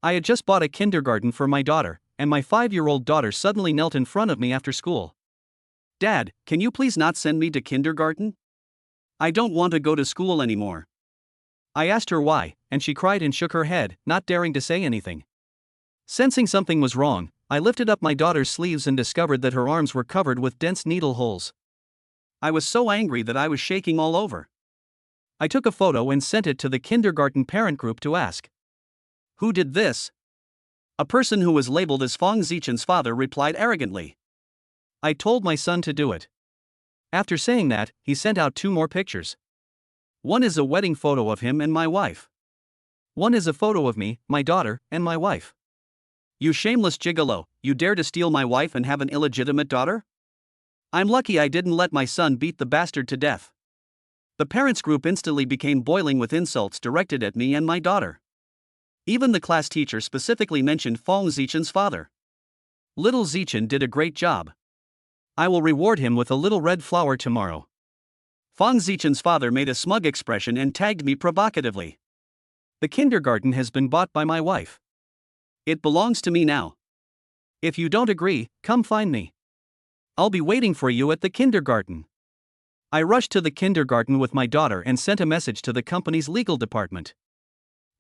I had just bought a kindergarten for my daughter, and my 5-year-old daughter suddenly knelt in front of me after school. "Dad, can you please not send me to kindergarten? I don't want to go to school anymore." I asked her why, and she cried and shook her head, not daring to say anything. Sensing something was wrong, I lifted up my daughter's sleeves and discovered that her arms were covered with dense needle holes. I was so angry that I was shaking all over. I took a photo and sent it to the kindergarten parent group to ask, "Who did this?" A person who was labeled as Fong Zichen's father replied arrogantly, "I told my son to do it." After saying that, he sent out 2 more pictures. One is a wedding photo of him and my wife. One is a photo of me, my daughter, and my wife. "You shameless gigolo, you dare to steal my wife and have an illegitimate daughter? I'm lucky I didn't let my son beat the bastard to death." The parents' group instantly became boiling with insults directed at me and my daughter. Even the class teacher specifically mentioned Fong Zichen's father. "Little Zichen did a great job. I will reward him with a little red flower tomorrow." Fong Zichen's father made a smug expression and tagged me provocatively. "The kindergarten has been bought by my wife. It belongs to me now. If you don't agree, come find me. I'll be waiting for you at the kindergarten." I rushed to the kindergarten with my daughter and sent a message to the company's legal department.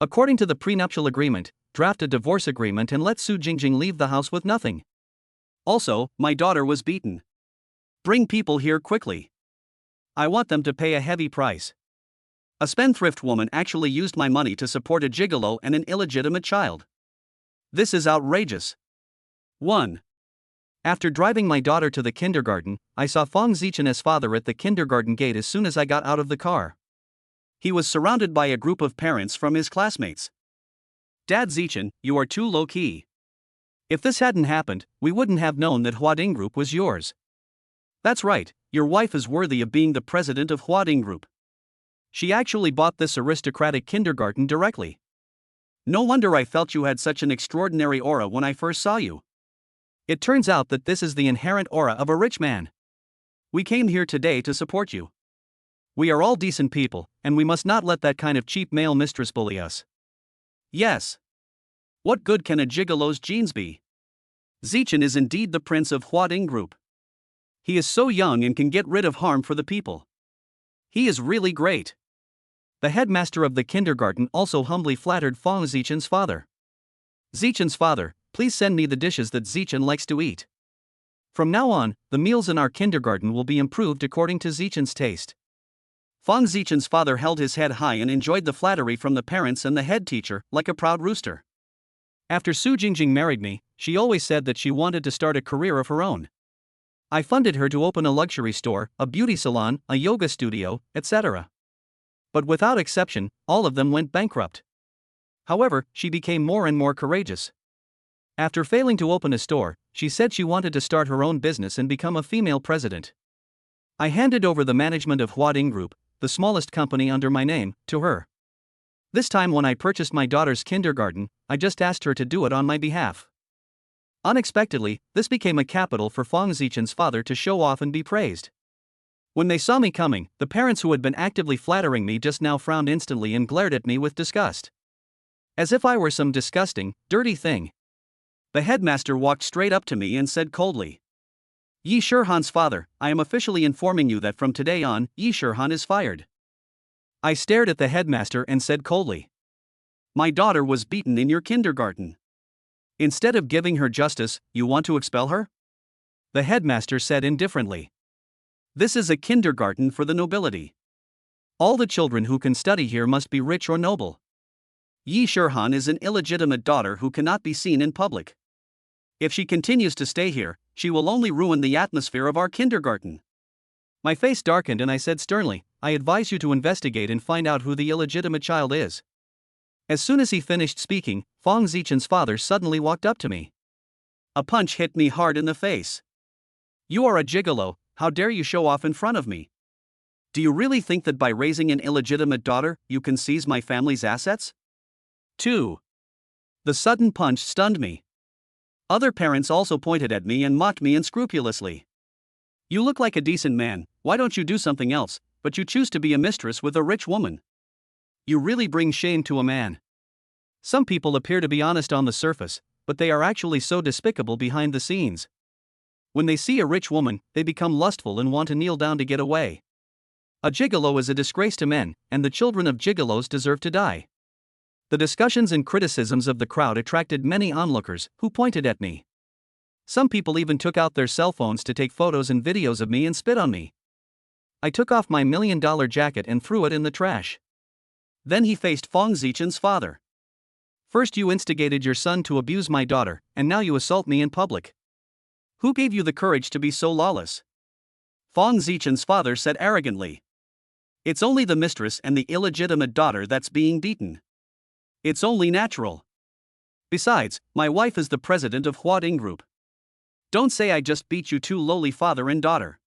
According to the prenuptial agreement, draft a divorce agreement and let Su Jingjing leave the house with nothing. Also, my daughter was beaten. Bring people here quickly. I want them to pay a heavy price. A spendthrift woman actually used my money to support a gigolo and an illegitimate child. This is outrageous. 1. After driving my daughter to the kindergarten, I saw Fong Zichen's father at the kindergarten gate as soon as I got out of the car. He was surrounded by a group of parents from his classmates. "Dad Zichen, you are too low-key. If this hadn't happened, we wouldn't have known that Huading Group was yours. That's right, your wife is worthy of being the president of Huading Group. She actually bought this aristocratic kindergarten directly. No wonder I felt you had such an extraordinary aura when I first saw you. It turns out that this is the inherent aura of a rich man. We came here today to support you. We are all decent people, and we must not let that kind of cheap male mistress bully us." Yes. What good can a gigolo's genes be? Zichen is indeed the prince of Huading Group. He is so young and can get rid of harm for the people. He is really great. The headmaster of the kindergarten also humbly flattered Fong Zichen's father. "Zichen's father, please send me the dishes that Zichen likes to eat. From now on, the meals in our kindergarten will be improved according to Zichen's taste." Fong Zichen's father held his head high and enjoyed the flattery from the parents and the head teacher, like a proud rooster. After Su Jingjing married me, she always said that she wanted to start a career of her own. I funded her to open a luxury store, a beauty salon, a yoga studio, etc. But without exception, all of them went bankrupt. However, she became more and more courageous. After failing to open a store, she said she wanted to start her own business and become a female president. I handed over the management of Huading Group, the smallest company under my name, to her. This time when I purchased my daughter's kindergarten, I just asked her to do it on my behalf. Unexpectedly, this became a capital for Fong Zichen's father to show off and be praised. When they saw me coming, the parents who had been actively flattering me just now frowned instantly and glared at me with disgust. As if I were some disgusting, dirty thing. The headmaster walked straight up to me and said coldly, "Yi Shihan's father, I am officially informing you that from today on, Yi Shihan is fired." I stared at the headmaster and said coldly, "My daughter was beaten in your kindergarten. Instead of giving her justice, you want to expel her?" The headmaster said indifferently, "This is a kindergarten for the nobility. All the children who can study here must be rich or noble. Yi Shihan is an illegitimate daughter who cannot be seen in public. If she continues to stay here, she will only ruin the atmosphere of our kindergarten." My face darkened and I said sternly, "I advise you to investigate and find out who the illegitimate child is." As soon as he finished speaking, Fong Zichen's father suddenly walked up to me. A punch hit me hard in the face. "You are a gigolo, how dare you show off in front of me? Do you really think that by raising an illegitimate daughter, you can seize my family's assets?" 2. The sudden punch stunned me. Other parents also pointed at me and mocked me unscrupulously. "You look like a decent man, why don't you do something else, but you choose to be a mistress with a rich woman? You really bring shame to a man." Some people appear to be honest on the surface, but they are actually so despicable behind the scenes. When they see a rich woman, they become lustful and want to kneel down to get away. A gigolo is a disgrace to men, and the children of gigolos deserve to die. The discussions and criticisms of the crowd attracted many onlookers, who pointed at me. Some people even took out their cell phones to take photos and videos of me and spit on me. I took off my $1 million jacket and threw it in the trash. Then he faced Fong Zichen's father. First you instigated your son to abuse my daughter, and now you assault me in public. Who gave you the courage to be so lawless? Fong Zichen's father said arrogantly. It's only the mistress and the illegitimate daughter that's being beaten. It's only natural. Besides, my wife is the president of Huading Group. Don't say I just beat you two lowly father and daughter.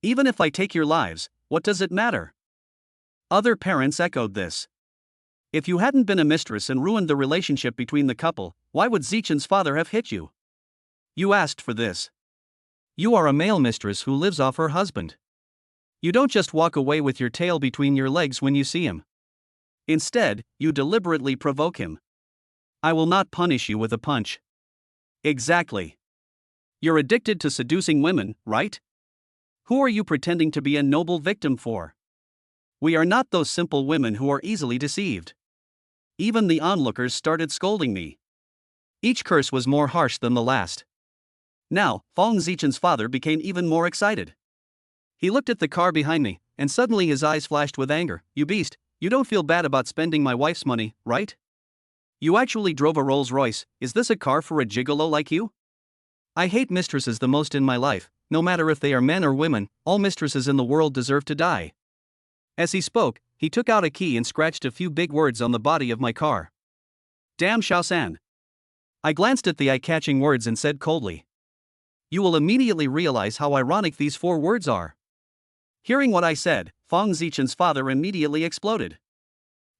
Even if I take your lives, what does it matter? Other parents echoed this. If you hadn't been a mistress and ruined the relationship between the couple, why would Zichen's father have hit you? You asked for this. You are a male mistress who lives off her husband. You don't just walk away with your tail between your legs when you see him. Instead, you deliberately provoke him. I will not punish you with a punch. Exactly. You're addicted to seducing women, right? Who are you pretending to be a noble victim for? We are not those simple women who are easily deceived. Even the onlookers started scolding me. Each curse was more harsh than the last. Now, Fong Zichen's father became even more excited. He looked at the car behind me, and suddenly his eyes flashed with anger. You beast, you don't feel bad about spending my wife's money, right? You actually drove a Rolls-Royce. Is this a car for a gigolo like you? I hate mistresses the most in my life. No matter if they are men or women, all mistresses in the world deserve to die. As he spoke, he took out a key and scratched a few big words on the body of my car. Damn Shaosan. I glanced at the eye-catching words and said coldly. You will immediately realize how ironic these 4 words are. Hearing what I said, Fong Zichen's father immediately exploded.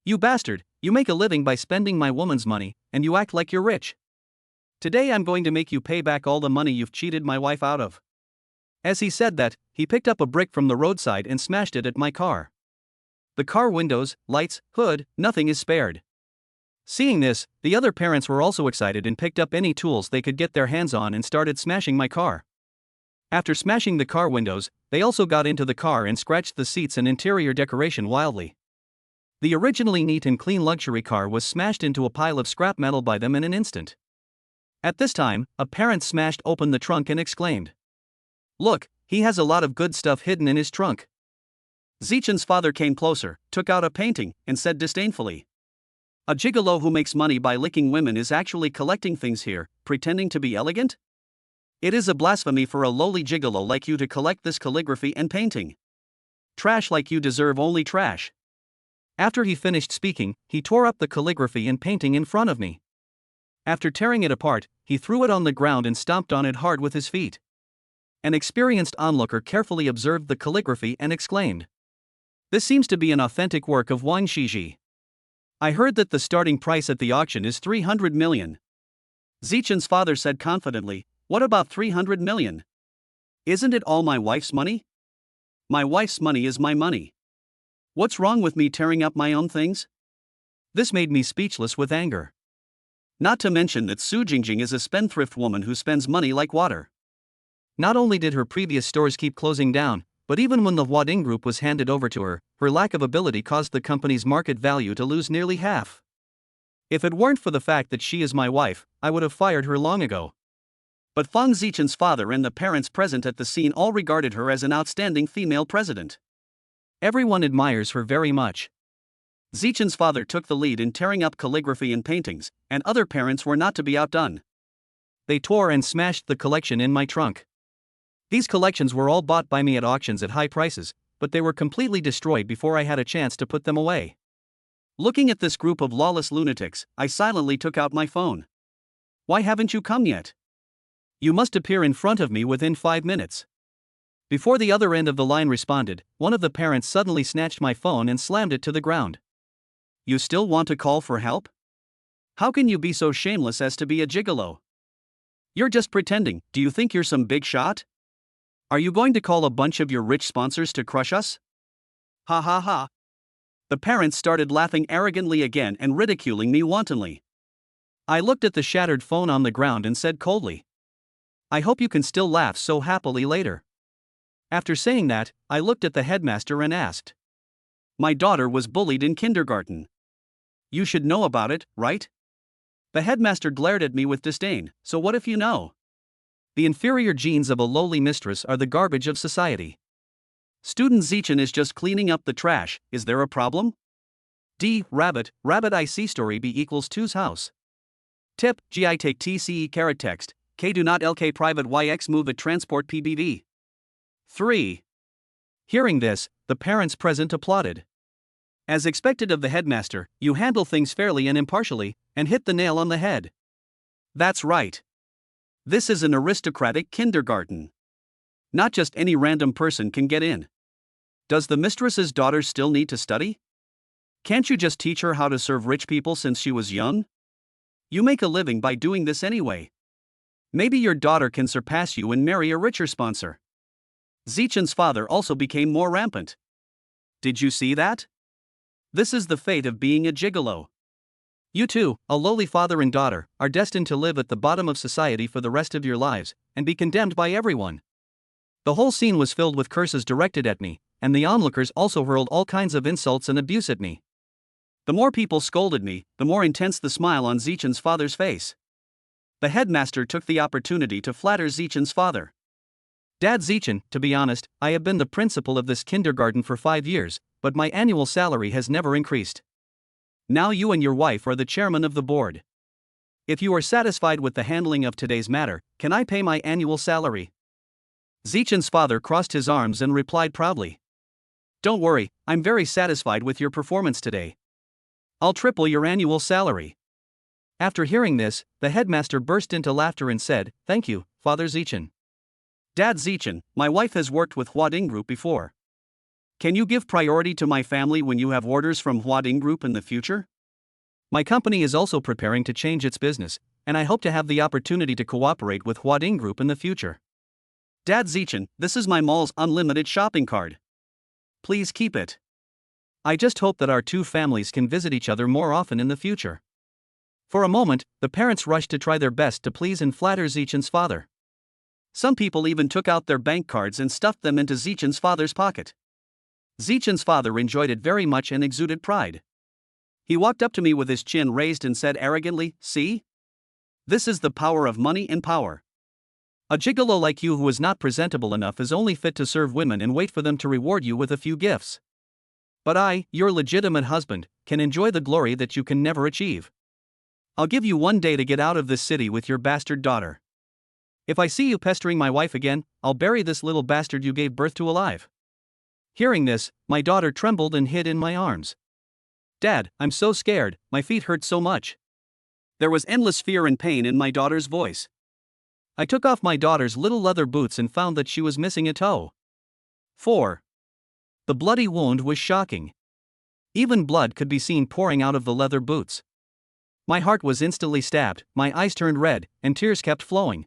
You bastard, you make a living by spending my woman's money, and you act like you're rich. Today I'm going to make you pay back all the money you've cheated my wife out of. As he said that, he picked up a brick from the roadside and smashed it at my car. The car windows, lights, hood, nothing is spared. Seeing this, the other parents were also excited and picked up any tools they could get their hands on and started smashing my car. After smashing the car windows, they also got into the car and scratched the seats and interior decoration wildly. The originally neat and clean luxury car was smashed into a pile of scrap metal by them in an instant. At this time, a parent smashed open the trunk and exclaimed, "Look, he has a lot of good stuff hidden in his trunk." Zichen's father came closer, took out a painting, and said disdainfully, "A gigolo who makes money by licking women is actually collecting things here, pretending to be elegant? It is a blasphemy for a lowly gigolo like you to collect this calligraphy and painting. Trash like you deserve only trash." After he finished speaking, he tore up the calligraphy and painting in front of me. After tearing it apart, he threw it on the ground and stomped on it hard with his feet. An experienced onlooker carefully observed the calligraphy and exclaimed, "This seems to be an authentic work of Wang Shiji. I heard that the starting price at the auction is 300 million. Zichen's father said confidently, "What about 300 million? Isn't it all my wife's money? My wife's money is my money. What's wrong with me tearing up my own things?" This made me speechless with anger. Not to mention that Su Jingjing is a spendthrift woman who spends money like water. Not only did her previous stores keep closing down, but even when the Huading Group was handed over to her, her lack of ability caused the company's market value to lose nearly half. If it weren't for the fact that she is my wife, I would have fired her long ago. But Fong Zichen's father and the parents present at the scene all regarded her as an outstanding female president. Everyone admires her very much. Zichen's father took the lead in tearing up calligraphy and paintings, and other parents were not to be outdone. They tore and smashed the collection in my trunk. These collections were all bought by me at auctions at high prices, but they were completely destroyed before I had a chance to put them away. Looking at this group of lawless lunatics, I silently took out my phone. "Why haven't you come yet? You must appear in front of me within 5 minutes." Before the other end of the line responded, one of the parents suddenly snatched my phone and slammed it to the ground. "You still want to call for help? How can you be so shameless as to be a gigolo? You're just pretending. Do you think you're some big shot? Are you going to call a bunch of your rich sponsors to crush us? Ha ha ha." The parents started laughing arrogantly again and ridiculing me wantonly. I looked at the shattered phone on the ground and said coldly, "I hope you can still laugh so happily later." After saying that, I looked at the headmaster and asked, "My daughter was bullied in kindergarten. You should know about it, right?" The headmaster glared at me with disdain. "So what if you know? The inferior genes of a lowly mistress are the garbage of society. Student Zechen is just cleaning up the trash. Is there a problem? D. Rabbit, rabbit I see story B equals 2's house. Tip, G I take TCE caret text, K do not LK private YX move at transport PBV. 3. Hearing this, the parents present applauded. As expected of the headmaster, you handle things fairly and impartially, and hit the nail on the head. That's right. This is an aristocratic kindergarten. Not just any random person can get in. Does the mistress's daughter still need to study? Can't you just teach her how to serve rich people since she was young? You make a living by doing this anyway. Maybe your daughter can surpass you and marry a richer sponsor. Zechen's father also became more rampant. Did you see that? This is the fate of being a gigolo. You two, a lowly father and daughter, are destined to live at the bottom of society for the rest of your lives, and be condemned by everyone. The whole scene was filled with curses directed at me, and the onlookers also hurled all kinds of insults and abuse at me. The more people scolded me, the more intense the smile on Zechen's father's face. The headmaster took the opportunity to flatter Zechen's father. "Dad Zechen, to be honest, I have been the principal of this kindergarten for 5 years, but my annual salary has never increased. Now you and your wife are the chairman of the board. If you are satisfied with the handling of today's matter, can I pay my annual salary?" Zechen's father crossed his arms and replied proudly, "Don't worry, I'm very satisfied with your performance today. I'll triple your annual salary." After hearing this, the headmaster burst into laughter and said, "Thank you, Father Zechen. Dad Zechen, my wife has worked with Huading Group before. Can you give priority to my family when you have orders from Huading Group in the future? My company is also preparing to change its business, and I hope to have the opportunity to cooperate with Huading Group in the future. Dad Zechen, this is my mall's unlimited shopping card. Please keep it. I just hope that our two families can visit each other more often in the future." For a moment, the parents rushed to try their best to please and flatter Zechen's father. Some people even took out their bank cards and stuffed them into Zechen's father's pocket. Zechen's father enjoyed it very much and exuded pride. He walked up to me with his chin raised and said arrogantly, "See? This is the power of money and power. A gigolo like you who is not presentable enough is only fit to serve women and wait for them to reward you with a few gifts. But I, your legitimate husband, can enjoy the glory that you can never achieve. I'll give you 1 day to get out of this city with your bastard daughter. If I see you pestering my wife again, I'll bury this little bastard you gave birth to alive." Hearing this, my daughter trembled and hid in my arms. "Dad, I'm so scared, my feet hurt so much." There was endless fear and pain in my daughter's voice. I took off my daughter's little leather boots and found that she was missing a toe. 4. The bloody wound was shocking. Even blood could be seen pouring out of the leather boots. My heart was instantly stabbed, my eyes turned red, and tears kept flowing.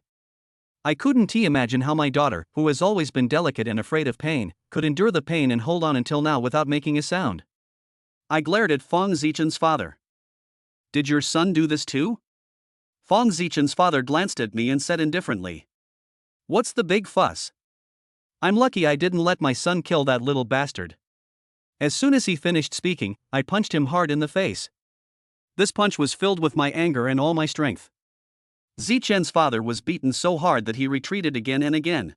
I couldn't imagine how my daughter, who has always been delicate and afraid of pain, could endure the pain and hold on until now without making a sound. I glared at Fong Zechen's father. "Did your son do this too?" Fong Zechen's father glanced at me and said indifferently, "What's the big fuss? I'm lucky I didn't let my son kill that little bastard." As soon as he finished speaking, I punched him hard in the face. This punch was filled with my anger and all my strength. Zechen's father was beaten so hard that he retreated again and again.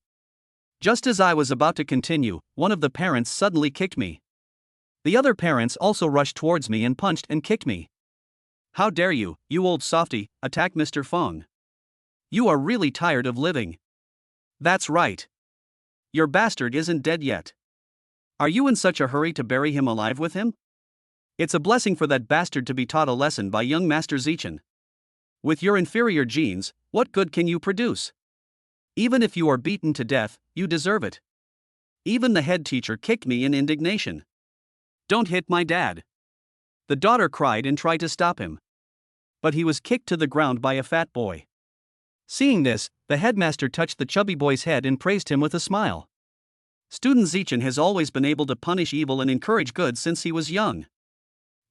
Just as I was about to continue, one of the parents suddenly kicked me. The other parents also rushed towards me and punched and kicked me. "How dare you, you old softy, attack Mr. Fong? You are really tired of living. That's right. Your bastard isn't dead yet. Are you in such a hurry to bury him alive with him? It's a blessing for that bastard to be taught a lesson by young Master Zechen. With your inferior genes, what good can you produce? Even if you are beaten to death, you deserve it." Even the head teacher kicked me in indignation. "Don't hit my dad." The daughter cried and tried to stop him. But he was kicked to the ground by a fat boy. Seeing this, the headmaster touched the chubby boy's head and praised him with a smile. Student Zechen has always been able to punish evil and encourage good since he was young.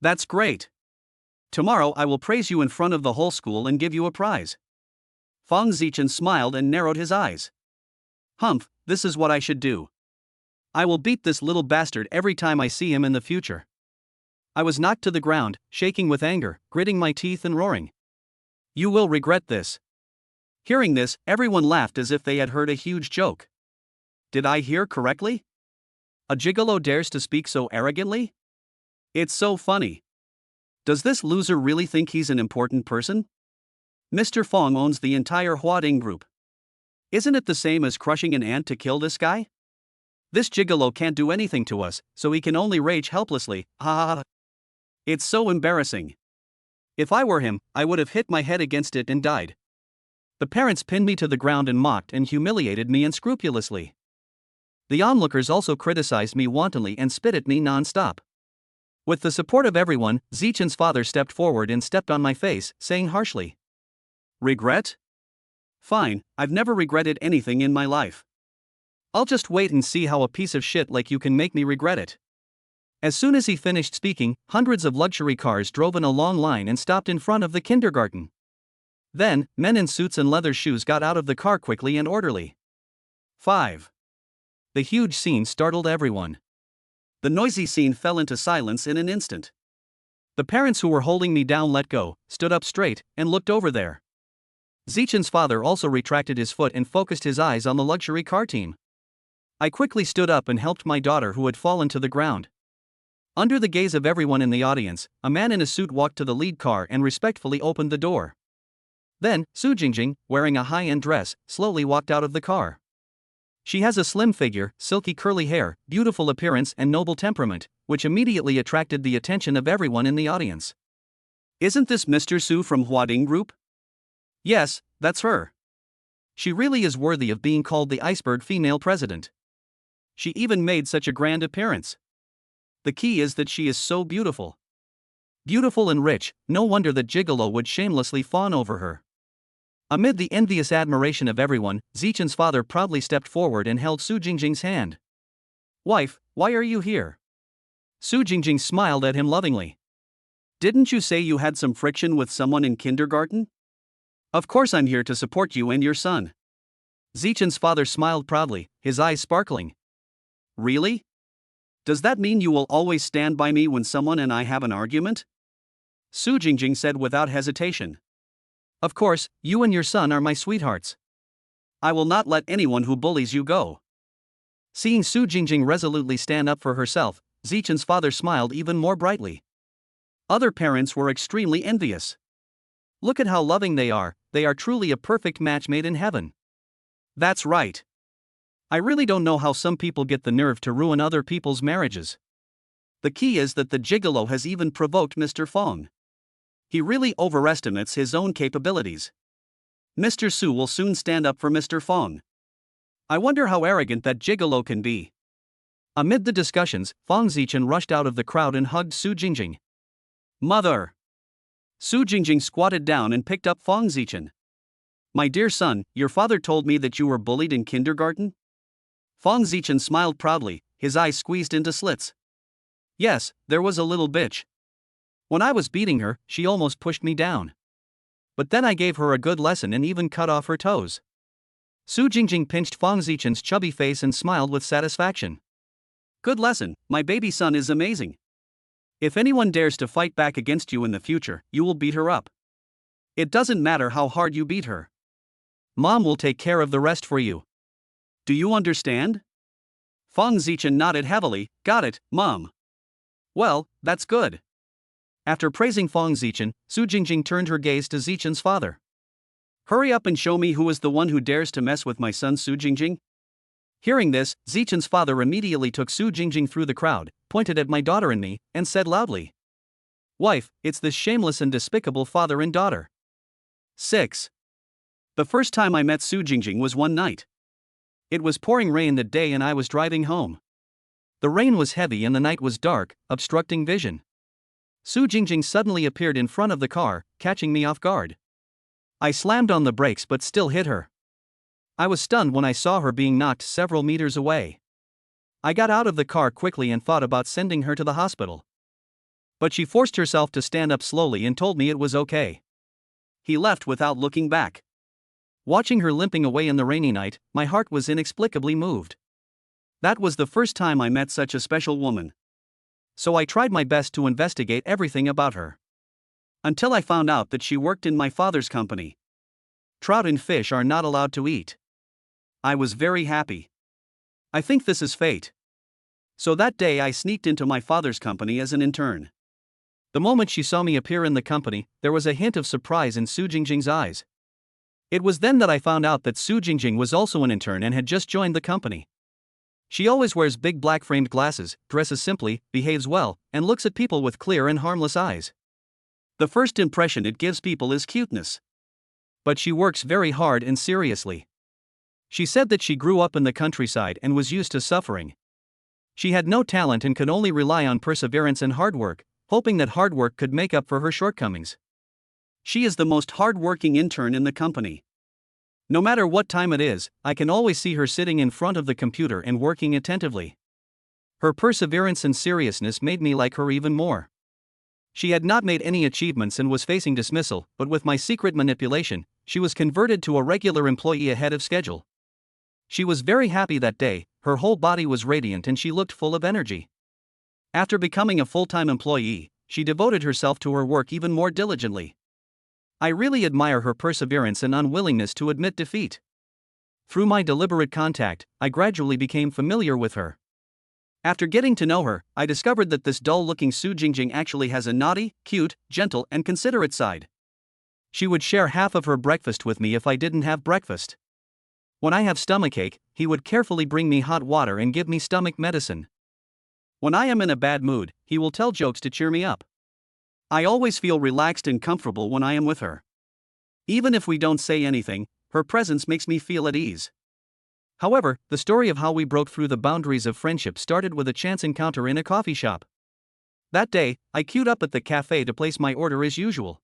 That's great. Tomorrow I will praise you in front of the whole school and give you a prize. Fang Zichen smiled and narrowed his eyes. Humph, this is what I should do. I will beat this little bastard every time I see him in the future. I was knocked to the ground, shaking with anger, gritting my teeth and roaring. You will regret this. Hearing this, everyone laughed as if they had heard a huge joke. Did I hear correctly? A gigolo dares to speak so arrogantly? It's so funny. Does this loser really think he's an important person? Mr. Fong owns the entire Huading group. Isn't it the same as crushing an ant to kill this guy? This gigolo can't do anything to us, so he can only rage helplessly, ha ha ha. It's so embarrassing. If I were him, I would have hit my head against it and died. The parents pinned me to the ground and mocked and humiliated me unscrupulously. The onlookers also criticized me wantonly and spit at me non-stop. With the support of everyone, Zichen's father stepped forward and stepped on my face, saying harshly, Regret? Fine, I've never regretted anything in my life. I'll just wait and see how a piece of shit like you can make me regret it. As soon as he finished speaking, hundreds of luxury cars drove in a long line and stopped in front of the kindergarten. Then, men in suits and leather shoes got out of the car quickly and orderly. 5. The huge scene startled everyone. The noisy scene fell into silence in an instant. The parents who were holding me down let go, stood up straight, and looked over there. Zichen's father also retracted his foot and focused his eyes on the luxury car team. I quickly stood up and helped my daughter who had fallen to the ground. Under the gaze of everyone in the audience, a man in a suit walked to the lead car and respectfully opened the door. Then, Su Jingjing, wearing a high-end dress, slowly walked out of the car. She has a slim figure, silky curly hair, beautiful appearance and noble temperament, which immediately attracted the attention of everyone in the audience. Isn't this Mr. Su from Huading Group? Yes, that's her. She really is worthy of being called the iceberg female president. She even made such a grand appearance. The key is that she is so beautiful. Beautiful and rich, no wonder that Gigolo would shamelessly fawn over her. Amid the envious admiration of everyone, Zichen's father proudly stepped forward and held Su Jingjing's hand. Wife, why are you here? Su Jingjing smiled at him lovingly. Didn't you say you had some friction with someone in kindergarten? Of course I'm here to support you and your son. Zichen's father smiled proudly, his eyes sparkling. Really? Does that mean you will always stand by me when someone and I have an argument? Su Jingjing said without hesitation. Of course, you and your son are my sweethearts. I will not let anyone who bullies you go. Seeing Su Jingjing resolutely stand up for herself, Zichen's father smiled even more brightly. Other parents were extremely envious. Look at how loving they are truly a perfect match made in heaven. That's right. I really don't know how some people get the nerve to ruin other people's marriages. The key is that the gigolo has even provoked Mr. Fong. He really overestimates his own capabilities. Mr. Su will soon stand up for Mr. Fong. I wonder how arrogant that gigolo can be. Amid the discussions, Fong Zichen rushed out of the crowd and hugged Su Jingjing. Mother! Su Jingjing squatted down and picked up Fong Zichen. My dear son, your father told me that you were bullied in kindergarten? Fong Zichen smiled proudly, his eyes squeezed into slits. Yes, there was a little bitch. When I was beating her, she almost pushed me down. But then I gave her a good lesson and even cut off her toes. Su Jingjing pinched Fong Zichen's chubby face and smiled with satisfaction. Good lesson, my baby son is amazing. If anyone dares to fight back against you in the future, you will beat her up. It doesn't matter how hard you beat her. Mom will take care of the rest for you. Do you understand? Fong Zichen nodded heavily. Got it, Mom. Well, that's good. After praising Fong Zichen, Su Jingjing turned her gaze to Zichen's father. Hurry up and show me who is the one who dares to mess with my son Su Jingjing. Hearing this, Zichen's father immediately took Su Jingjing through the crowd, pointed at my daughter and me, and said loudly, Wife, it's this shameless and despicable father and daughter. 6. The first time I met Su Jingjing was one night. It was pouring rain that day and I was driving home. The rain was heavy and the night was dark, obstructing vision. Su Jingjing suddenly appeared in front of the car, catching me off guard. I slammed on the brakes but still hit her. I was stunned when I saw her being knocked several meters away. I got out of the car quickly and thought about sending her to the hospital. But she forced herself to stand up slowly and told me it was okay. He left without looking back. Watching her limping away in the rainy night, my heart was inexplicably moved. That was the first time I met such a special woman. So I tried my best to investigate everything about her. Until I found out that she worked in my father's company. Trout and fish are not allowed to eat. I was very happy. I think this is fate. So that day I sneaked into my father's company as an intern. The moment she saw me appear in the company, there was a hint of surprise in Su Jingjing's eyes. It was then that I found out that Su Jingjing was also an intern and had just joined the company. She always wears big black framed glasses, dresses simply, behaves well, and looks at people with clear and harmless eyes. The first impression it gives people is cuteness. But she works very hard and seriously. She said that she grew up in the countryside and was used to suffering. She had no talent and could only rely on perseverance and hard work, hoping that hard work could make up for her shortcomings. She is the most hard-working intern in the company. No matter what time it is, I can always see her sitting in front of the computer and working attentively. Her perseverance and seriousness made me like her even more. She had not made any achievements and was facing dismissal, but with my secret manipulation, she was converted to a regular employee ahead of schedule. She was very happy that day, her whole body was radiant and she looked full of energy. After becoming a full-time employee, she devoted herself to her work even more diligently. I really admire her perseverance and unwillingness to admit defeat. Through my deliberate contact, I gradually became familiar with her. After getting to know her, I discovered that this dull-looking Su Jingjing actually has a naughty, cute, gentle, and considerate side. She would share half of her breakfast with me if I didn't have breakfast. When I have stomachache, he would carefully bring me hot water and give me stomach medicine. When I am in a bad mood, he will tell jokes to cheer me up. I always feel relaxed and comfortable when I am with her. Even if we don't say anything, her presence makes me feel at ease. However, the story of how we broke through the boundaries of friendship started with a chance encounter in a coffee shop. That day, I queued up at the cafe to place my order as usual.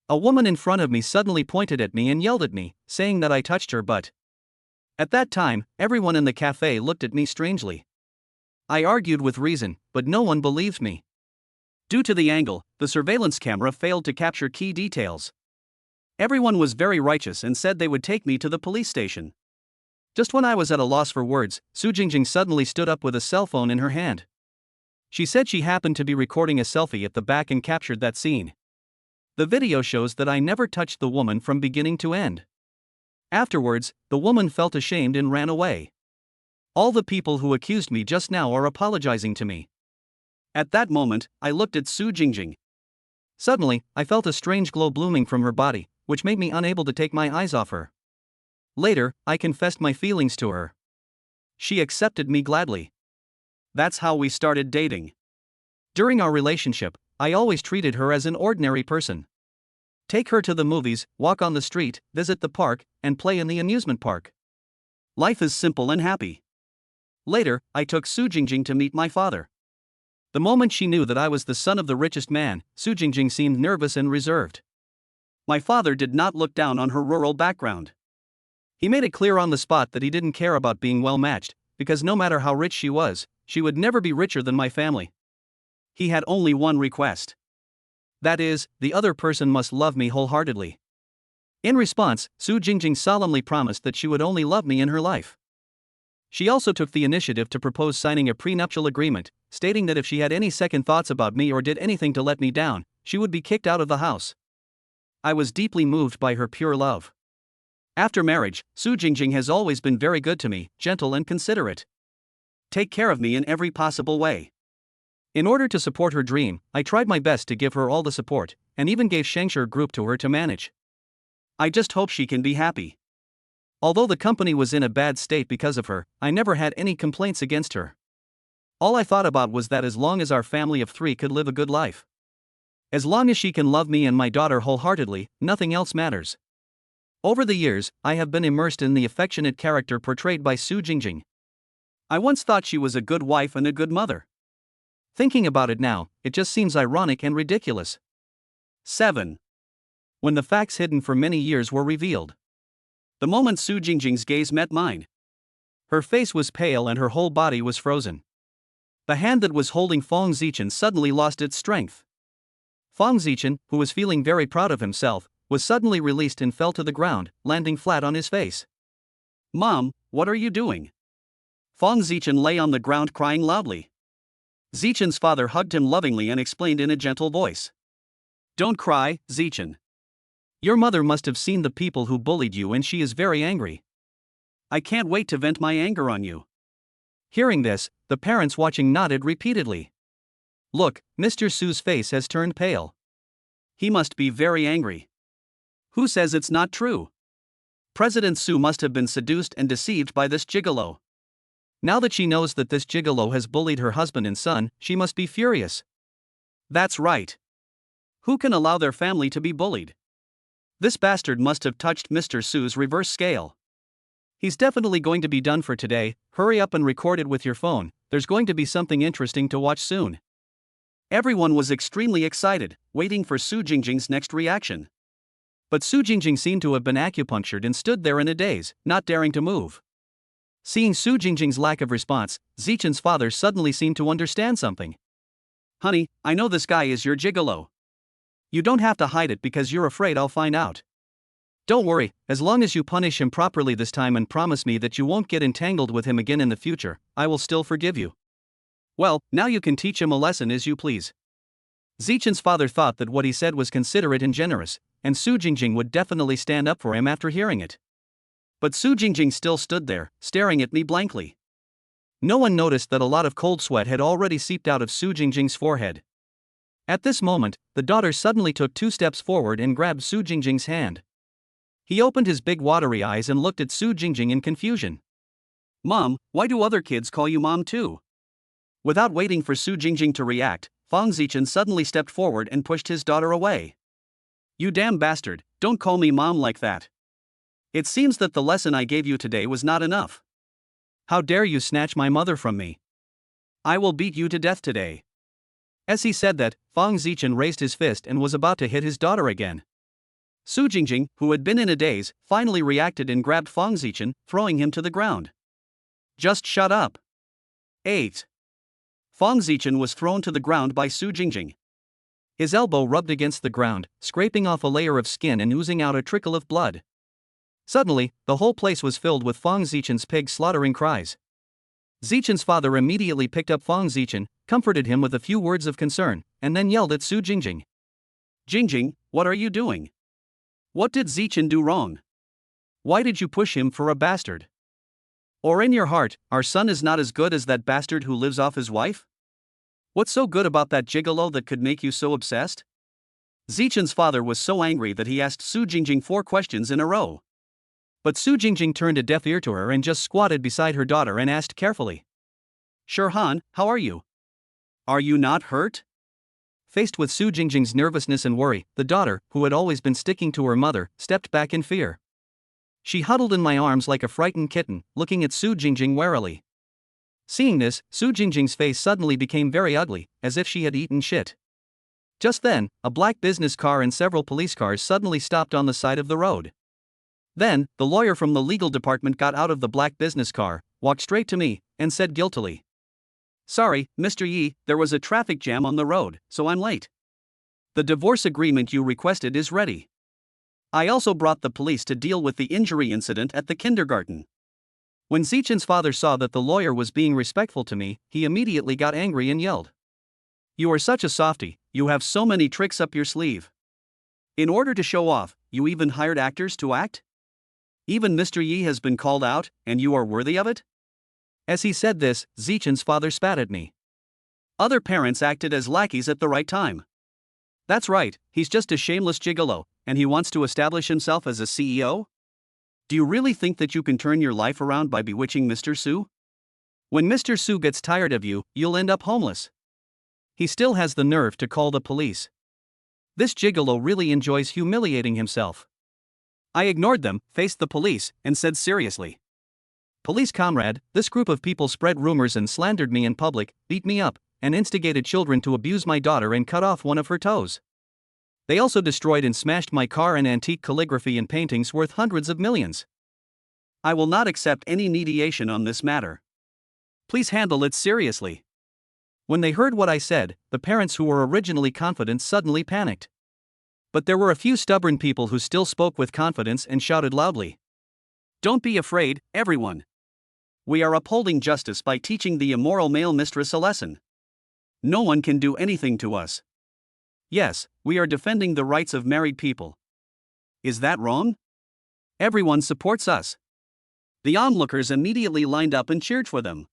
A woman in front of me suddenly pointed at me and yelled at me, saying that I touched her butt. At that time, everyone in the cafe looked at me strangely. I argued with reason, but no one believed me. Due to the angle, the surveillance camera failed to capture key details. Everyone was very righteous and said they would take me to the police station. Just when I was at a loss for words, Su Jingjing suddenly stood up with a cell phone in her hand. She said she happened to be recording a selfie at the back and captured that scene. The video shows that I never touched the woman from beginning to end. Afterwards, the woman felt ashamed and ran away. All the people who accused me just now are apologizing to me. At that moment, I looked at Su Jingjing. Suddenly, I felt a strange glow blooming from her body, which made me unable to take my eyes off her. Later, I confessed my feelings to her. She accepted me gladly. That's how we started dating. During our relationship, I always treated her as an ordinary person. Take her to the movies, walk on the street, visit the park, and play in the amusement park. Life is simple and happy. Later, I took Su Jingjing to meet my father. The moment she knew that I was the son of the richest man, Su Jingjing seemed nervous and reserved. My father did not look down on her rural background. He made it clear on the spot that he didn't care about being well matched, because no matter how rich she was, she would never be richer than my family. He had only one request. That is, the other person must love me wholeheartedly. In response, Su Jingjing solemnly promised that she would only love me in her life. She also took the initiative to propose signing a prenuptial agreement, stating that if she had any second thoughts about me or did anything to let me down, she would be kicked out of the house. I was deeply moved by her pure love. After marriage, Su Jingjing has always been very good to me, gentle and considerate. Take care of me in every possible way. In order to support her dream, I tried my best to give her all the support, and even gave Shengshur Group to her to manage. I just hope she can be happy. Although the company was in a bad state because of her, I never had any complaints against her. All I thought about was that as long as our family of 3 could live a good life. As long as she can love me and my daughter wholeheartedly, nothing else matters. Over the years, I have been immersed in the affectionate character portrayed by Su Jingjing. I once thought she was a good wife and a good mother. Thinking about it now, it just seems ironic and ridiculous. 7. When the facts hidden for many years were revealed. The moment Su Jingjing's gaze met mine. Her face was pale and her whole body was frozen. The hand that was holding Fong Zichen suddenly lost its strength. Fong Zichen, who was feeling very proud of himself, was suddenly released and fell to the ground, landing flat on his face. "Mom, what are you doing?" Fong Zichen lay on the ground crying loudly. Zichen's father hugged him lovingly and explained in a gentle voice. "Don't cry, Zichen. Your mother must have seen the people who bullied you and she is very angry. I can't wait to vent my anger on you." Hearing this, the parents watching nodded repeatedly. Look, Mr. Su's face has turned pale. He must be very angry. Who says it's not true? President Su must have been seduced and deceived by this gigolo. Now that she knows that this gigolo has bullied her husband and son, she must be furious. That's right. Who can allow their family to be bullied? This bastard must have touched Mr. Su's reverse scale. He's definitely going to be done for today. Hurry up and record it with your phone, there's going to be something interesting to watch soon. Everyone was extremely excited, waiting for Su Jingjing's next reaction. But Su Jingjing seemed to have been acupunctured and stood there in a daze, not daring to move. Seeing Su Jingjing's lack of response, Zichen's father suddenly seemed to understand something. "Honey, I know this guy is your gigolo. You don't have to hide it because you're afraid I'll find out. Don't worry, as long as you punish him properly this time and promise me that you won't get entangled with him again in the future, I will still forgive you. Well, now you can teach him a lesson as you please." Zichen's father thought that what he said was considerate and generous, and Su Jingjing would definitely stand up for him after hearing it. But Su Jingjing still stood there, staring at me blankly. No one noticed that a lot of cold sweat had already seeped out of Su Jingjing's forehead. At this moment, the daughter suddenly took 2 steps forward and grabbed Su Jingjing's hand. He opened his big watery eyes and looked at Su Jingjing in confusion. "Mom, why do other kids call you mom too?" Without waiting for Su Jingjing to react, Fong Zichen suddenly stepped forward and pushed his daughter away. "You damn bastard, don't call me mom like that. It seems that the lesson I gave you today was not enough. How dare you snatch my mother from me? I will beat you to death today." As he said that, Fong Zichen raised his fist and was about to hit his daughter again. Su Jingjing, who had been in a daze, finally reacted and grabbed Fong Zichen, throwing him to the ground. "Just shut up." 8. Fong Zichen was thrown to the ground by Su Jingjing. His elbow rubbed against the ground, scraping off a layer of skin and oozing out a trickle of blood. Suddenly, the whole place was filled with Fong Zichen's pig slaughtering cries. Zichen's father immediately picked up Fong Zichen, comforted him with a few words of concern, and then yelled at Su Jingjing. "Jingjing, what are you doing? What did Zichen do wrong? Why did you push him for a bastard? Or in your heart, our son is not as good as that bastard who lives off his wife? What's so good about that gigolo that could make you so obsessed?" Zichen's father was so angry that he asked Su Jingjing 4 questions in a row. But Su Jingjing turned a deaf ear to her and just squatted beside her daughter and asked carefully. "Shirhan, how are you? Are you not hurt?" Faced with Su Jingjing's nervousness and worry, the daughter, who had always been sticking to her mother, stepped back in fear. She huddled in my arms like a frightened kitten, looking at Su Jingjing warily. Seeing this, Su Jingjing's face suddenly became very ugly, as if she had eaten shit. Just then, a black business car and several police cars suddenly stopped on the side of the road. Then, the lawyer from the legal department got out of the black business car, walked straight to me, and said guiltily, "Sorry, Mr. Yi, there was a traffic jam on the road, so I'm late. The divorce agreement you requested is ready. I also brought the police to deal with the injury incident at the kindergarten." When Zichen's father saw that the lawyer was being respectful to me, he immediately got angry and yelled, "You are such a softie, you have so many tricks up your sleeve. In order to show off, you even hired actors to act? Even Mr. Yi has been called out, and you are worthy of it?" As he said this, Zichen's father spat at me. Other parents acted as lackeys at the right time. That's right, he's just a shameless gigolo, and he wants to establish himself as a CEO? Do you really think that you can turn your life around by bewitching Mr. Su? When Mr. Su gets tired of you, you'll end up homeless. He still has the nerve to call the police. This gigolo really enjoys humiliating himself. I ignored them, faced the police, and said seriously, "Police comrade, this group of people spread rumors and slandered me in public, beat me up, and instigated children to abuse my daughter and cut off one of her toes. They also destroyed and smashed my car and antique calligraphy and paintings worth hundreds of millions. I will not accept any mediation on this matter. Please handle it seriously." When they heard what I said, the parents who were originally confident suddenly panicked. But there were a few stubborn people who still spoke with confidence and shouted loudly. Don't be afraid, everyone. We are upholding justice by teaching the immoral male mistress a lesson. No one can do anything to us. Yes, we are defending the rights of married people. Is that wrong? Everyone supports us. The onlookers immediately lined up and cheered for them.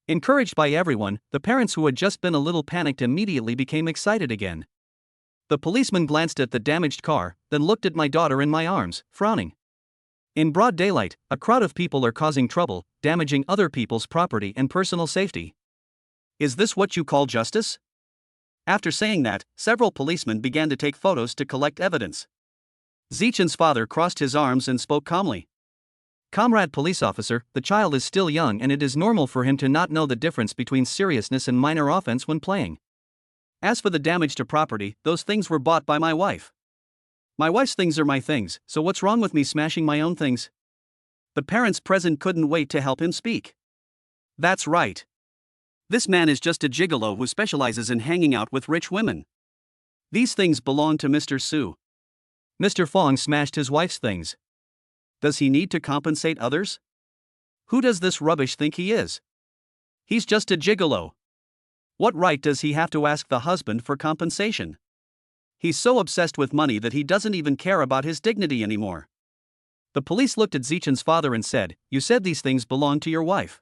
Encouraged by everyone, the parents who had just been a little panicked immediately became excited again. The policeman glanced at the damaged car, then looked at my daughter in my arms, frowning. In broad daylight, a crowd of people are causing trouble, damaging other people's property and personal safety. Is this what you call justice? After saying that, several policemen began to take photos to collect evidence. Zichen's father crossed his arms and spoke calmly. Comrade police officer, the child is still young and it is normal for him to not know the difference between seriousness and minor offense when playing. As for the damage to property, those things were bought by my wife. My wife's things are my things, so what's wrong with me smashing my own things? The parents present couldn't wait to help him speak. That's right. This man is just a gigolo who specializes in hanging out with rich women. These things belong to Mr. Su. Mr. Fong smashed his wife's things. Does he need to compensate others? Who does this rubbish think he is? He's just a gigolo. What right does he have to ask the husband for compensation? He's so obsessed with money that he doesn't even care about his dignity anymore. The police looked at Zichen's father and said, "You said these things belong to your wife.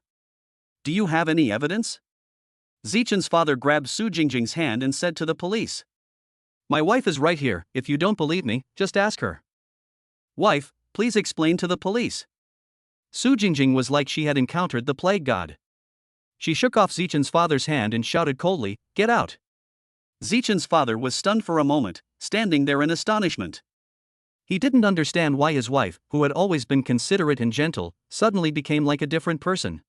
Do you have any evidence?" Zichen's father grabbed Su Jingjing's hand and said to the police, "My wife is right here, if you don't believe me, just ask her." "Wife, please explain to the police." Su Jingjing was like she had encountered the plague god. She shook off Zichen's father's hand and shouted coldly, "Get out." Zichen's father was stunned for a moment, standing there in astonishment. He didn't understand why his wife, who had always been considerate and gentle, suddenly became like a different person.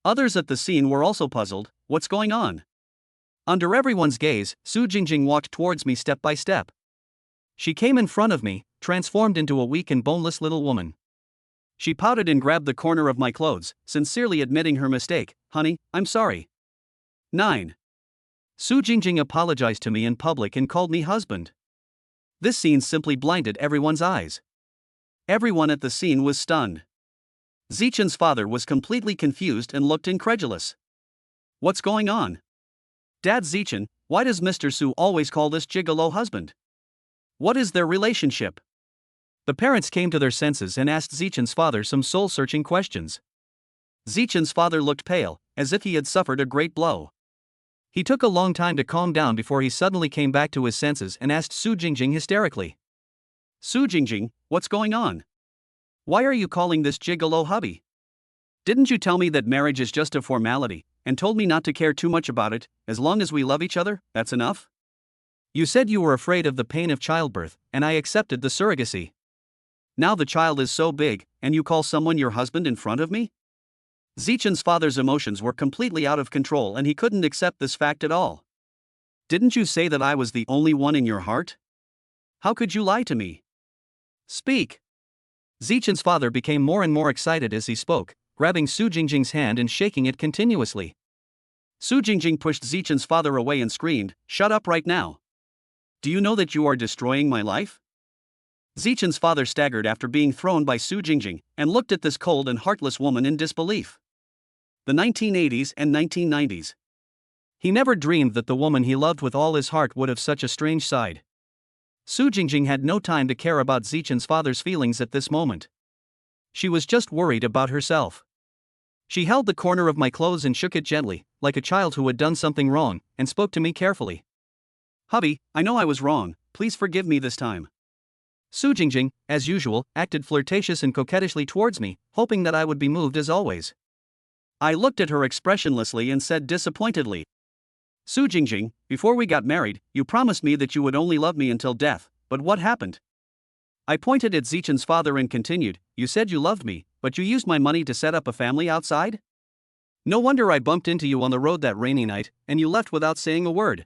Others at the scene were also puzzled. What's going on? Under everyone's gaze, Su Jingjing walked towards me step by step. She came in front of me, transformed into a weak and boneless little woman. She pouted and grabbed the corner of my clothes, sincerely admitting her mistake. "Honey, I'm sorry." 9. Su Jingjing apologized to me in public and called me husband. This scene simply blinded everyone's eyes. Everyone at the scene was stunned. Zichen's father was completely confused and looked incredulous. What's going on? Dad Zichen, why does Mr. Su always call this gigolo husband? What is their relationship? The parents came to their senses and asked Zichen's father some soul-searching questions. Zichen's father looked pale, as if he had suffered a great blow. He took a long time to calm down before he suddenly came back to his senses and asked Su Jingjing hysterically, "Su Jingjing, what's going on? Why are you calling this gigolo hubby? Didn't you tell me that marriage is just a formality, and told me not to care too much about it, as long as we love each other, that's enough? You said you were afraid of the pain of childbirth, and I accepted the surrogacy. Now the child is so big, and you call someone your husband in front of me?" Zichen's father's emotions were completely out of control and he couldn't accept this fact at all. "Didn't you say that I was the only one in your heart? How could you lie to me? Speak." Zichen's father became more and more excited as he spoke, grabbing Su Jingjing's hand and shaking it continuously. Su Jingjing pushed Zichen's father away and screamed, "Shut up right now. Do you know that you are destroying my life?" Zichen's father staggered after being thrown by Su Jingjing, and looked at this cold and heartless woman in disbelief. The 1980s and 1990s. He never dreamed that the woman he loved with all his heart would have such a strange side. Su Jingjing had no time to care about Zichen's father's feelings at this moment. She was just worried about herself. She held the corner of my clothes and shook it gently, like a child who had done something wrong, and spoke to me carefully. "Hubby, I know I was wrong, please forgive me this time." Su Jingjing, as usual, acted flirtatious and coquettishly towards me, hoping that I would be moved as always. I looked at her expressionlessly and said disappointedly, "Su Jingjing, before we got married, you promised me that you would only love me until death, but what happened?" I pointed at Zichen's father and continued, "You said you loved me, but you used my money to set up a family outside? No wonder I bumped into you on the road that rainy night, and you left without saying a word.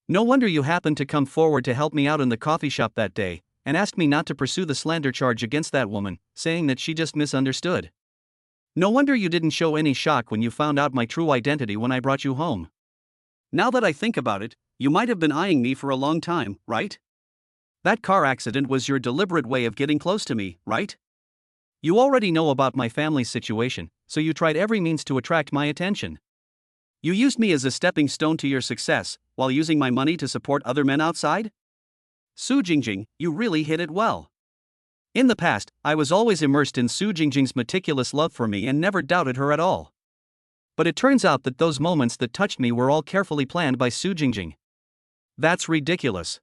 No wonder you happened to come forward to help me out in the coffee shop that day, and asked me not to pursue the slander charge against that woman, saying that she just misunderstood. No wonder you didn't show any shock when you found out my true identity when I brought you home. Now that I think about it, you might have been eyeing me for a long time, right? That car accident was your deliberate way of getting close to me, right? You already know about my family's situation, so you tried every means to attract my attention. You used me as a stepping stone to your success, while using my money to support other men outside? Su Jingjing, you really hit it well. In the past, I was always immersed in Su Jingjing's meticulous love for me and never doubted her at all. But it turns out that those moments that touched me were all carefully planned by Su Jingjing. That's ridiculous.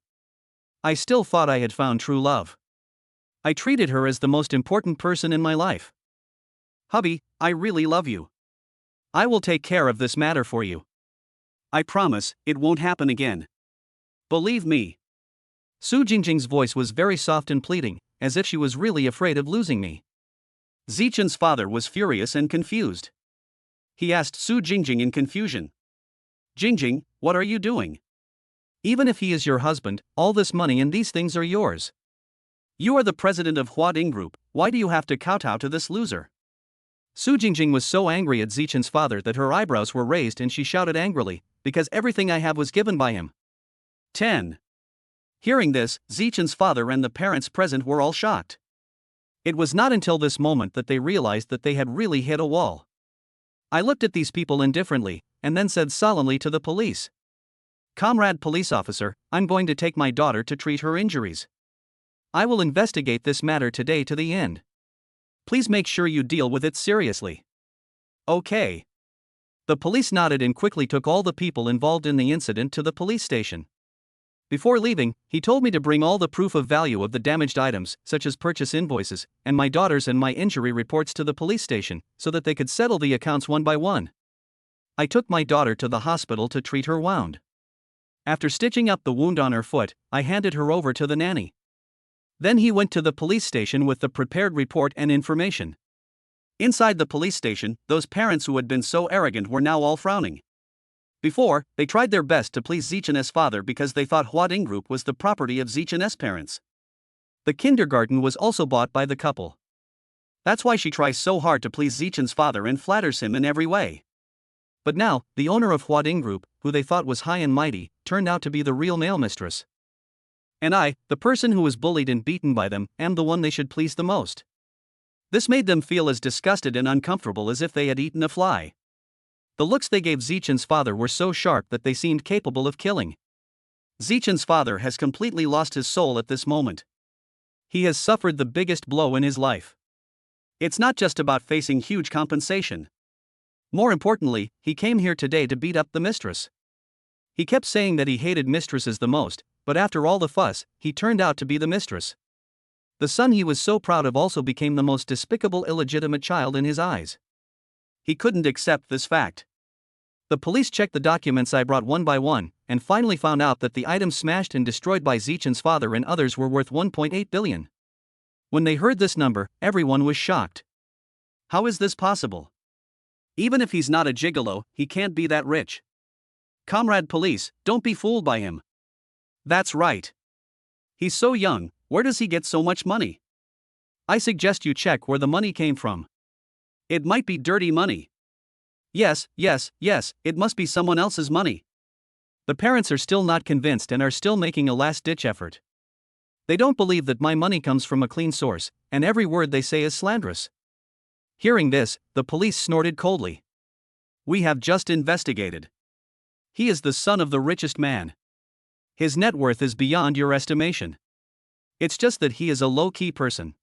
I still thought I had found true love. I treated her as the most important person in my life. Hubby, I really love you. I will take care of this matter for you. I promise, it won't happen again. Believe me. Su Jingjing's voice was very soft and pleading, as if she was really afraid of losing me. Zichen's father was furious and confused. He asked Su Jingjing in confusion. Jingjing, what are you doing? Even if he is your husband, all this money and these things are yours. You are the president of Huading Group, why do you have to kowtow to this loser? Su Jingjing was so angry at Zichen's father that her eyebrows were raised and she shouted angrily, because everything I have was given by him. 10. Hearing this, Zichen's father and the parents present were all shocked. It was not until this moment that they realized that they had really hit a wall. I looked at these people indifferently, and then said solemnly to the police. Comrade police officer, I'm going to take my daughter to treat her injuries. I will investigate this matter today to the end. Please make sure you deal with it seriously. Okay. The police nodded and quickly took all the people involved in the incident to the police station. Before leaving, he told me to bring all the proof of value of the damaged items, such as purchase invoices, and my daughter's and my injury reports to the police station, so that they could settle the accounts one by one. I took my daughter to the hospital to treat her wound. After stitching up the wound on her foot, I handed her over to the nanny. Then he went to the police station with the prepared report and information. Inside the police station, those parents who had been so arrogant were now all frowning. Before, they tried their best to please Zichen's father because they thought Huading Group was the property of Zichen's parents. The kindergarten was also bought by the couple. That's why she tries so hard to please Zichen's father and flatters him in every way. But now, the owner of Huading Group, who they thought was high and mighty, turned out to be the real male mistress. And I, the person who was bullied and beaten by them, am the one they should please the most. This made them feel as disgusted and uncomfortable as if they had eaten a fly. The looks they gave Zichen's father were so sharp that they seemed capable of killing. Zichen's father has completely lost his soul at this moment. He has suffered the biggest blow in his life. It's not just about facing huge compensation. More importantly, he came here today to beat up the mistress. He kept saying that he hated mistresses the most, but after all the fuss, he turned out to be the mistress. The son he was so proud of also became the most despicable illegitimate child in his eyes. He couldn't accept this fact. The police checked the documents I brought one by one, and finally found out that the items smashed and destroyed by Zichen's father and others were worth 1.8 billion. When they heard this number, everyone was shocked. How is this possible? Even if he's not a gigolo, he can't be that rich. Comrade police, don't be fooled by him. That's right. He's so young, where does he get so much money? I suggest you check where the money came from. It might be dirty money. Yes, it must be someone else's money. The parents are still not convinced and are still making a last-ditch effort. They don't believe that my money comes from a clean source, and every word they say is slanderous. Hearing this, the police snorted coldly. We have just investigated. He is the son of the richest man. His net worth is beyond your estimation. It's just that he is a low-key person.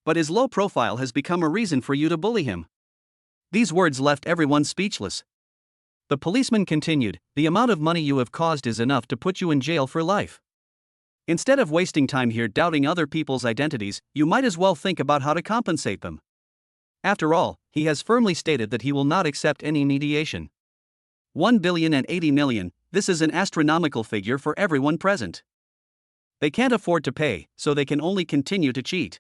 But his low profile has become a reason for you to bully him. These words left everyone speechless. The policeman continued, the amount of money you have caused is enough to put you in jail for life. Instead of wasting time here doubting other people's identities, you might as well think about how to compensate them. After all, he has firmly stated that he will not accept any mediation. 1,080 million, this is an astronomical figure for everyone present. They can't afford to pay, so they can only continue to cheat.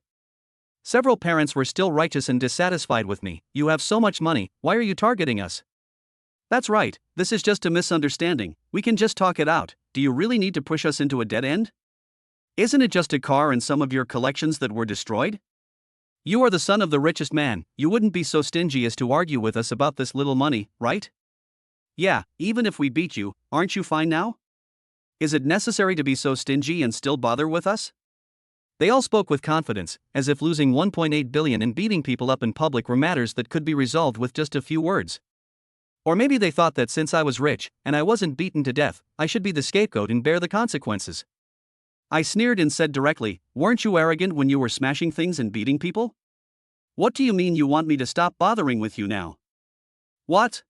Several parents were still righteous and dissatisfied with me. You have so much money, why are you targeting us? That's right, this is just a misunderstanding, we can just talk it out. Do you really need to push us into a dead end? Isn't it just a car and some of your collections that were destroyed? You are the son of the richest man, you wouldn't be so stingy as to argue with us about this little money, right? Yeah, even if we beat you, aren't you fine now? Is it necessary to be so stingy and still bother with us? They all spoke with confidence, as if losing 1.8 billion and beating people up in public were matters that could be resolved with just a few words. Or maybe they thought that since I was rich, and I wasn't beaten to death, I should be the scapegoat and bear the consequences. I sneered and said directly, "Weren't you arrogant when you were smashing things and beating people? What do you mean you want me to stop bothering with you now? What?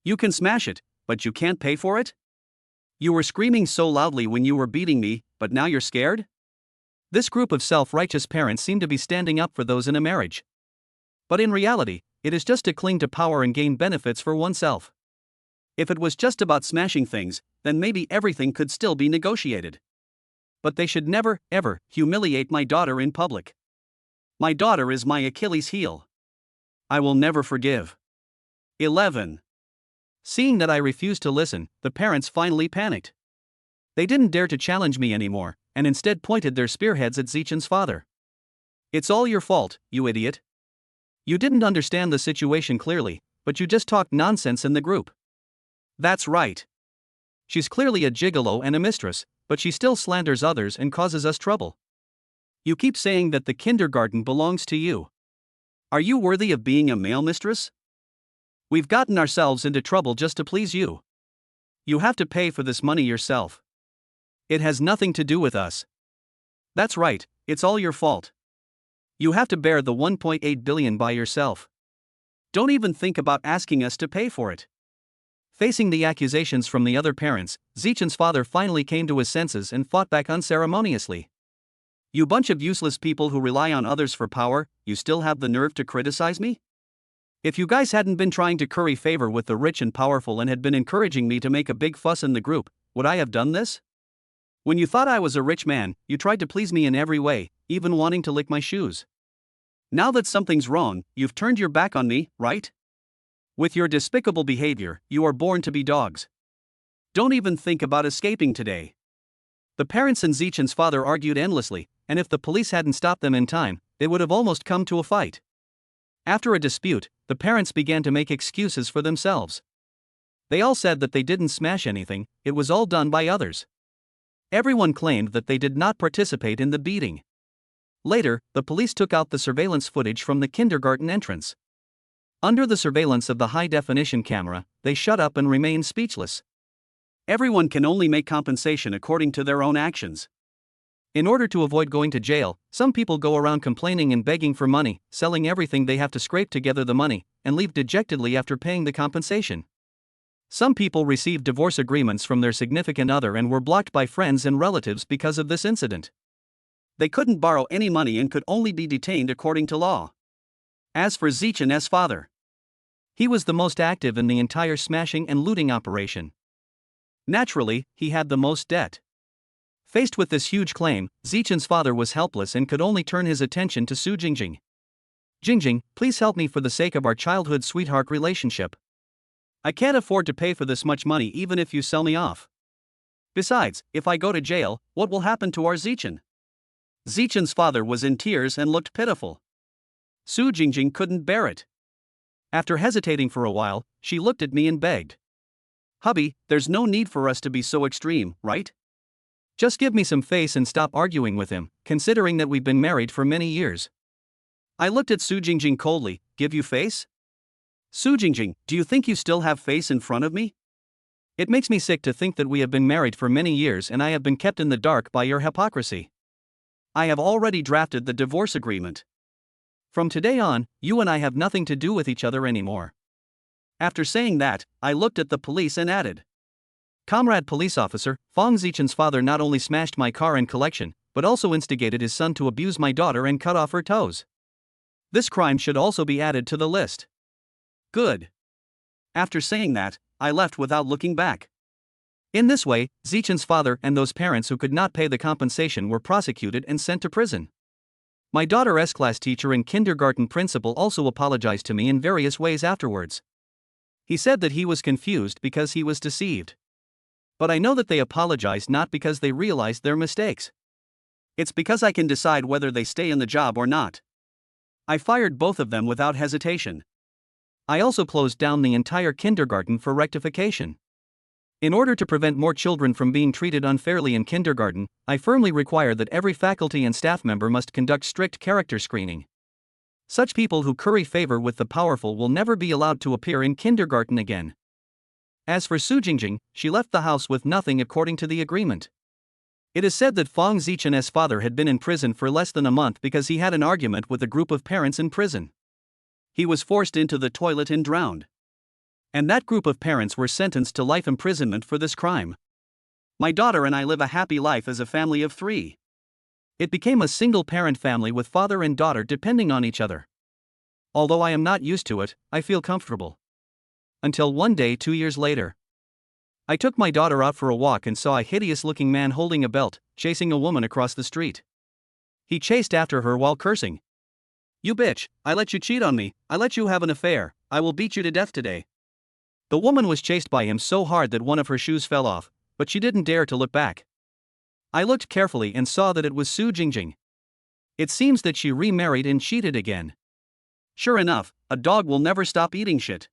You can smash it, but you can't pay for it? You were screaming so loudly when you were beating me, but now you're scared?" This group of self-righteous parents seem to be standing up for those in a marriage. But in reality, it is just to cling to power and gain benefits for oneself. If it was just about smashing things, then maybe everything could still be negotiated. But they should never, ever, humiliate my daughter in public. My daughter is my Achilles heel. I will never forgive. 11. Seeing that I refused to listen, the parents finally panicked. They didn't dare to challenge me anymore, and instead pointed their spearheads at Zichen's father. "It's all your fault, you idiot. You didn't understand the situation clearly, but you just talked nonsense in the group. That's right. She's clearly a gigolo and a mistress, but she still slanders others and causes us trouble. You keep saying that the kindergarten belongs to you. Are you worthy of being a male mistress? We've gotten ourselves into trouble just to please you. You have to pay for this money yourself. It has nothing to do with us. That's right, it's all your fault. You have to bear the 1.8 billion by yourself. Don't even think about asking us to pay for it." Facing the accusations from the other parents, Zichen's father finally came to his senses and fought back unceremoniously. "You bunch of useless people who rely on others for power, you still have the nerve to criticize me? If you guys hadn't been trying to curry favor with the rich and powerful and had been encouraging me to make a big fuss in the group, would I have done this? When you thought I was a rich man, you tried to please me in every way, even wanting to lick my shoes. Now that something's wrong, you've turned your back on me, right? With your despicable behavior, you are born to be dogs. Don't even think about escaping today." The parents and Zichen's father argued endlessly, and if the police hadn't stopped them in time, they would have almost come to a fight. After a dispute, the parents began to make excuses for themselves. They all said that they didn't smash anything, it was all done by others. Everyone claimed that they did not participate in the beating. Later, the police took out the surveillance footage from the kindergarten entrance. Under the surveillance of the high-definition camera, they shut up and remained speechless. Everyone can only make compensation according to their own actions. In order to avoid going to jail, some people go around complaining and begging for money, selling everything they have to scrape together the money, and leave dejectedly after paying the compensation. Some people received divorce agreements from their significant other and were blocked by friends and relatives because of this incident. They couldn't borrow any money and could only be detained according to law. As for Zichen's father, he was the most active in the entire smashing and looting operation. Naturally, he had the most debt. Faced with this huge claim, Zichen's father was helpless and could only turn his attention to Su Jingjing. "Jingjing, please help me for the sake of our childhood sweetheart relationship. I can't afford to pay for this much money even if you sell me off. Besides, if I go to jail, what will happen to our Zichen?" Zichen's father was in tears and looked pitiful. Su Jingjing couldn't bear it. After hesitating for a while, she looked at me and begged. "Hubby, there's no need for us to be so extreme, right? Just give me some face and stop arguing with him, considering that we've been married for many years." I looked at Su Jingjing coldly. "Give you face? Su Jingjing, do you think you still have face in front of me? It makes me sick to think that we have been married for many years and I have been kept in the dark by your hypocrisy. I have already drafted the divorce agreement. From today on, you and I have nothing to do with each other anymore." After saying that, I looked at the police and added, "Comrade police officer, Fong Zichen's father not only smashed my car and collection, but also instigated his son to abuse my daughter and cut off her toes. This crime should also be added to the list." Good. After saying that, I left without looking back. In this way, Zichen's father and those parents who could not pay the compensation were prosecuted and sent to prison. My daughter's class teacher and kindergarten principal also apologized to me in various ways afterwards. He said that he was confused because he was deceived. But I know that they apologized not because they realized their mistakes. It's because I can decide whether they stay in the job or not. I fired both of them without hesitation. I also closed down the entire kindergarten for rectification. In order to prevent more children from being treated unfairly in kindergarten, I firmly require that every faculty and staff member must conduct strict character screening. Such people who curry favor with the powerful will never be allowed to appear in kindergarten again. As for Su Jingjing, she left the house with nothing according to the agreement. It is said that Fang Zichen's father had been in prison for less than a month because he had an argument with a group of parents in prison. He was forced into the toilet and drowned. And that group of parents were sentenced to life imprisonment for this crime. My daughter and I live a happy life as a family of 3. It became a single-parent family with father and daughter depending on each other. Although I am not used to it, I feel comfortable. Until one day 2 years later. I took my daughter out for a walk and saw a hideous-looking man holding a belt, chasing a woman across the street. He chased after her while cursing. "You bitch, I let you cheat on me, I let you have an affair, I will beat you to death today." The woman was chased by him so hard that one of her shoes fell off, but she didn't dare to look back. I looked carefully and saw that it was Su Jingjing. It seems that she remarried and cheated again. Sure enough, a dog will never stop eating shit.